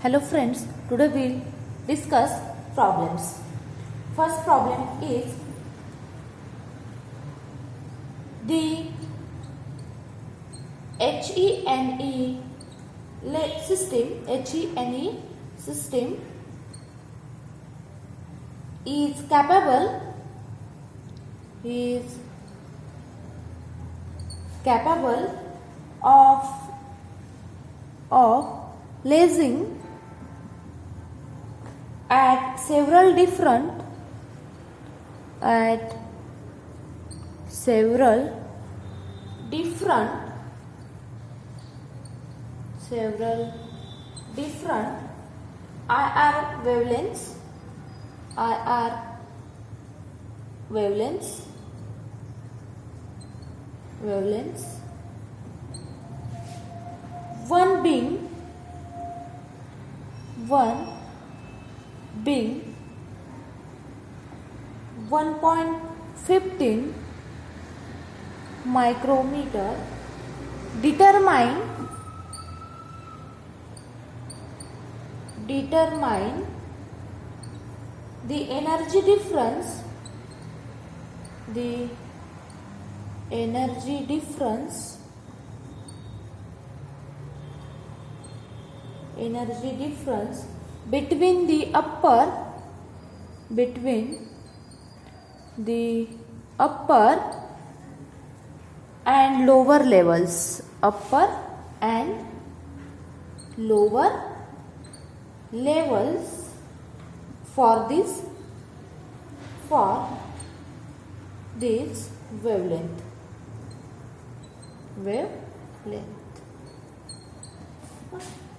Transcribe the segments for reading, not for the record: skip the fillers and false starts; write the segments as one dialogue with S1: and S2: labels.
S1: Hello friends, today we'll discuss problems. First problem is the HENE system is capable of lasing at several different IR wavelengths, one being 1.15 micrometer. Determine the energy difference between the upper and lower levels, for this wavelength.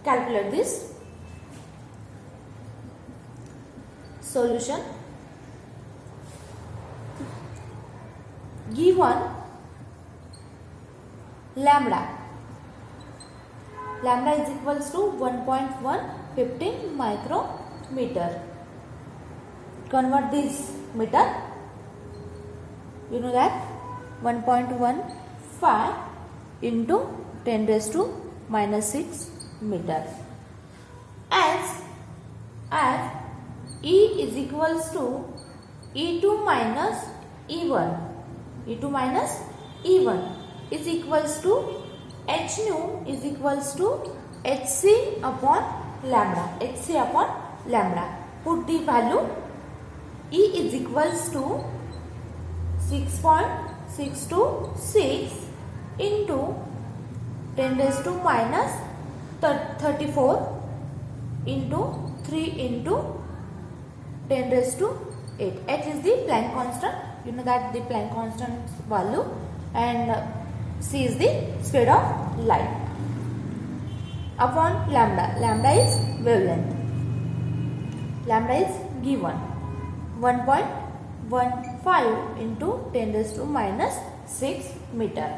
S1: Calculate this. Solution. Given lambda is equals to 1.115 micrometer. Convert this meter. You know that 1.15 into 10 raised to minus 6 meter. As E is equals to E2 minus E1 is equals to H nu is equals to HC upon lambda. Put the value. E is equals to 6.626 into 10 raised to minus 34 into 3 into 10 raised to 8. H is the Planck constant. You know that the Planck constant value, and C is the speed of light upon lambda. Lambda is wavelength. Lambda is given 1.15 into 10 raised to minus 6 meter.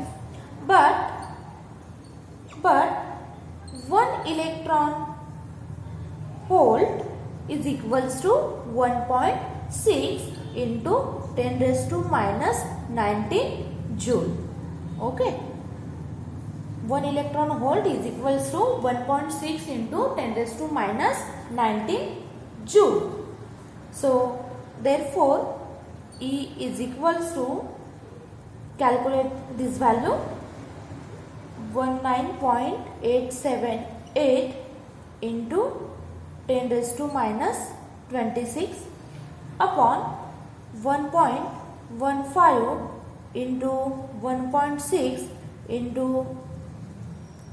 S1: But 1 electron volt is equals to 1.6 into 10 raised to minus 19 joule. Okay. 1 electron volt is equals to 1.6 into 10 raised to minus 19 joule. So therefore E is equals to, calculate this value, 19.878 into 10 raised to minus 26 upon 1.15 into 1.6 into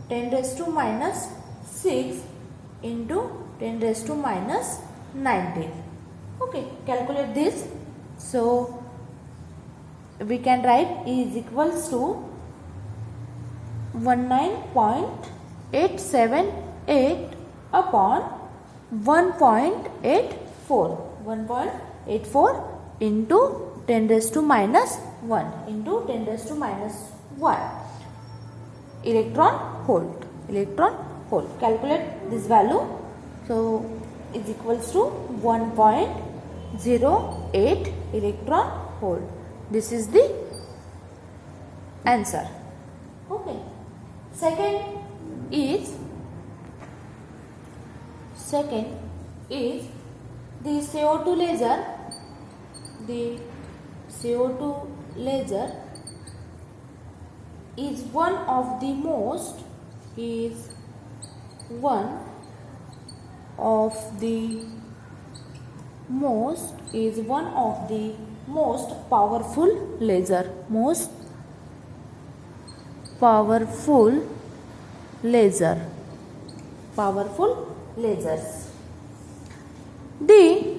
S1: 10 raised to minus 6 into 10 raised to minus 19. Okay, calculate this. So we can write E is equals to 19.878 upon 1.84 into 10 raised to minus 1 into 10 raised to minus 1 electron volt. Calculate this value. So is equals to 1.08 electron volt. This is the answer. Okay. Second is Second is the CO2 laser. The CO2 laser is one of the most most powerful laser. Most powerful lasers. The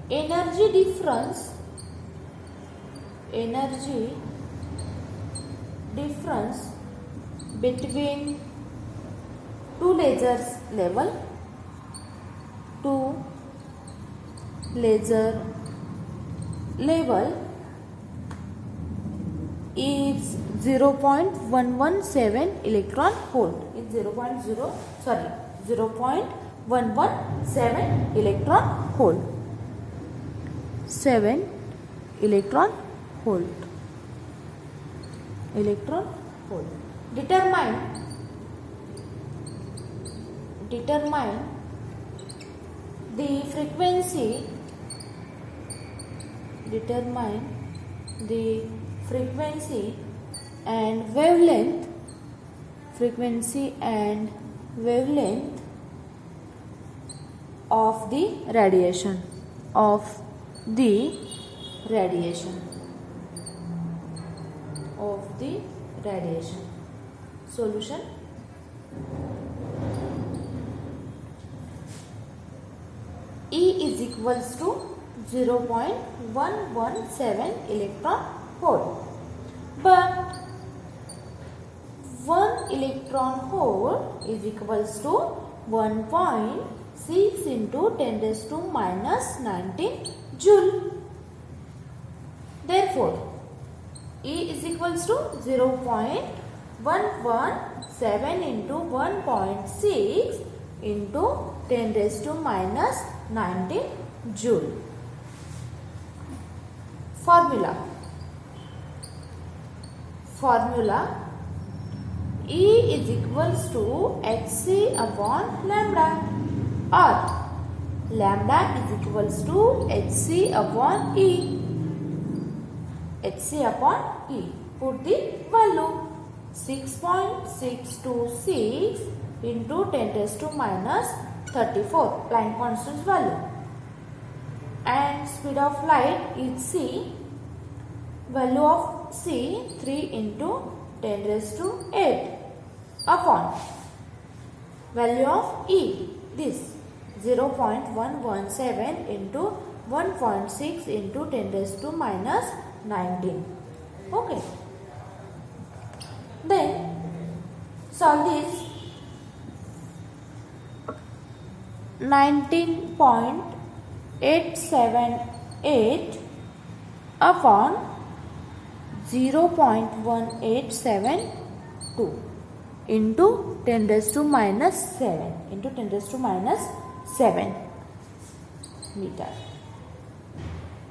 S1: energy difference between two lasers level is 0.117 electron volt. Is 0.117 electron volt. 7 electron volt. Determine the frequency and wavelength of the radiation. Solution. E is equals to 0.117 electron volt. But 1 electron volt is equals to 1.6 into 10 raised to minus 19 joule. Therefore, E is equals to 0.117 into 1.6 into 10 raised to minus 19 joule. Formula E is equals to Hc upon lambda, or lambda is equals to Hc upon E. Put the value 6.626 into 10 raised to minus 34, Planck constant value. And speed of light is c. Value of c 3 into 10 raised to 8 upon value of E, this 0.117 into 1.6 into 10 raised to minus 19. Okay. Then solve this. 19.878 upon 0.1872 into 10 raised to minus 7 meter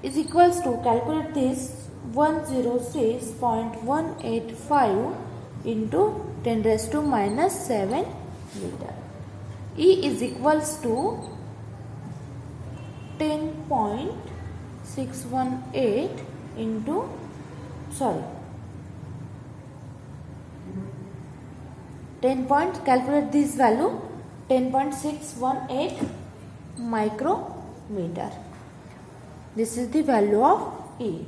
S1: is equals to, calculate this, 106.185 into 10 raised to minus 7 meter. E is equals to 10.618 into, calculate this value, 10.618 micrometer. This is the value of E.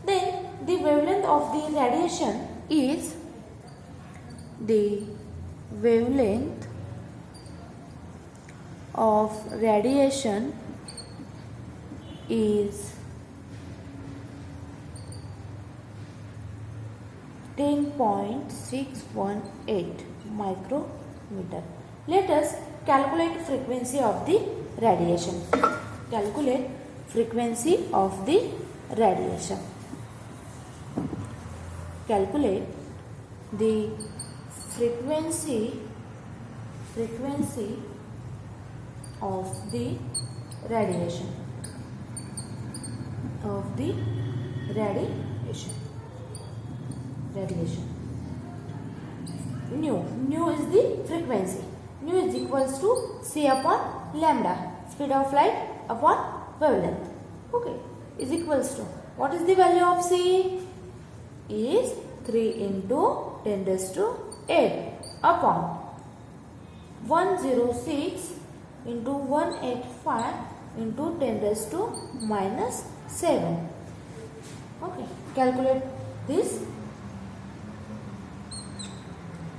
S1: Then the wavelength of the radiation is, the wavelength of radiation is 10.618 micrometer. Let us calculate frequency of the radiation. Calculate frequency of the radiation. Calculate the frequency of the radiation. nu is the frequency. Nu is equals to c upon lambda, speed of light upon wavelength. Okay, is equals to, what is the value of c? Is 3 into 10 raised to 8 upon 106 into 185 into 10 raised to minus 7. Okay, calculate this.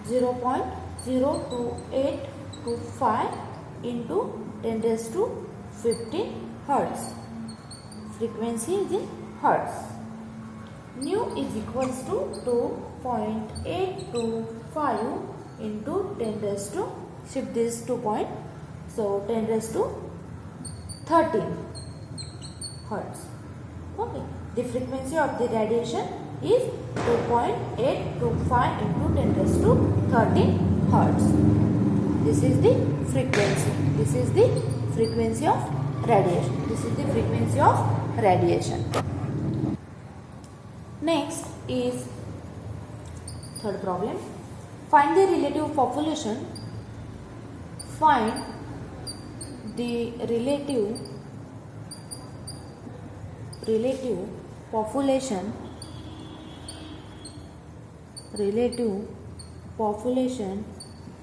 S1: 0.02825 into 10 raised to 15 hertz. Frequency is in hertz. Nu is equals to 2.825 into 10 raised to, shift this 2 point, so 10 raised to 13 hertz. Okay, the frequency of the radiation is 2.825 into 10 raised to 13 hertz. This is the frequency. This is the frequency of radiation. This is the frequency of radiation. Next is third problem. Find the relative population. Find the relative population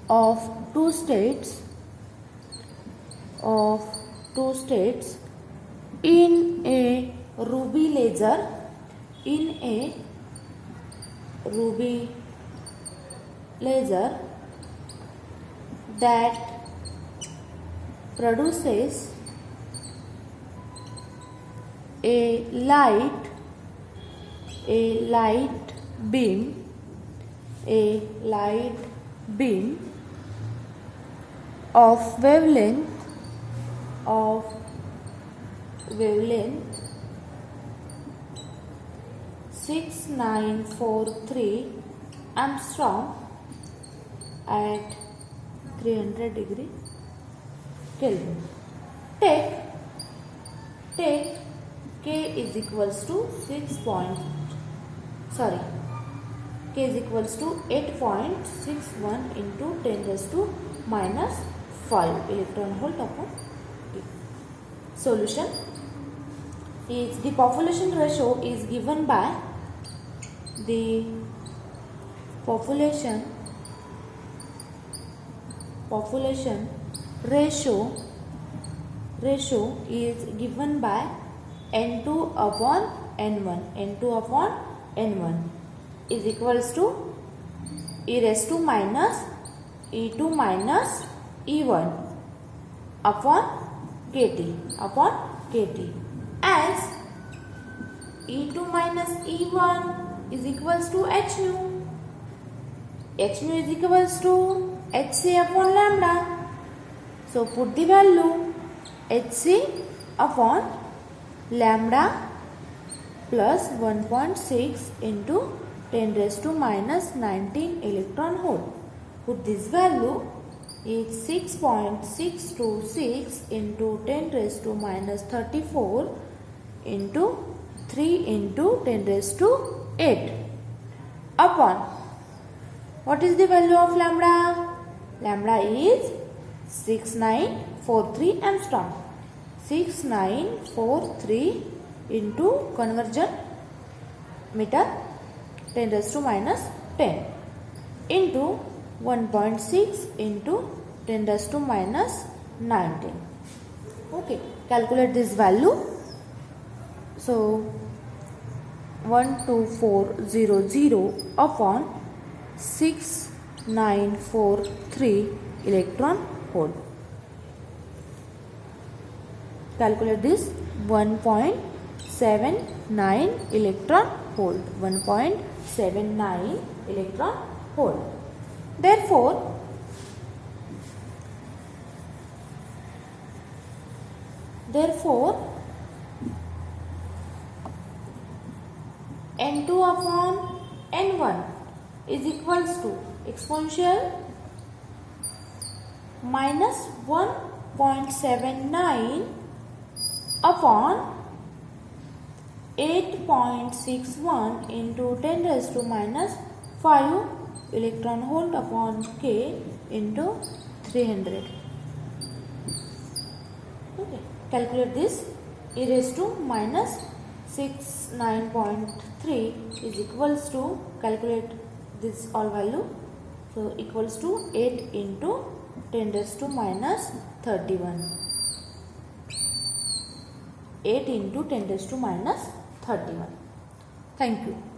S1: of two states in a ruby laser that produces a light beam of wavelength 6943 angstrom at 300 degree Kelvin. Take K is equals to 8.61 into 10 raised to minus 5 electron volt upon T. Solution is, the population ratio is given by the population ratio is given by N2 upon N1. N2 upon N1 is equals to e raised to minus E2 minus E1 upon KT as E2 minus E1 is equals to H nu. H nu is equals to Hc upon lambda. So put the value Hc upon lambda plus 1.6 into 10 raised to minus 19 electron volt. Put this value is 6.626 into 10 raised to minus 34 into 3 into 10 raised to 8 upon, what is the value of lambda? Lambda is 6943 angstrom. 6943 into conversion meter 10 raised to minus 10 into 1.6 into 10 raised to minus 19. Okay, calculate this value. So 12400 upon 6943 electron volt. Calculate this 1.79 electron volt. 1.79 electron volt. Therefore, N2 upon N1 is equals to exponential minus 1.79 upon 8.61 into 10 raised to minus 5 electron volt upon K into 300. Okay, calculate this. E raised to minus 69.3 is equals to, calculate this all value, so equals to 8 into 10 raised to minus 31. 8 into 10 raised to minus 31. Thank you.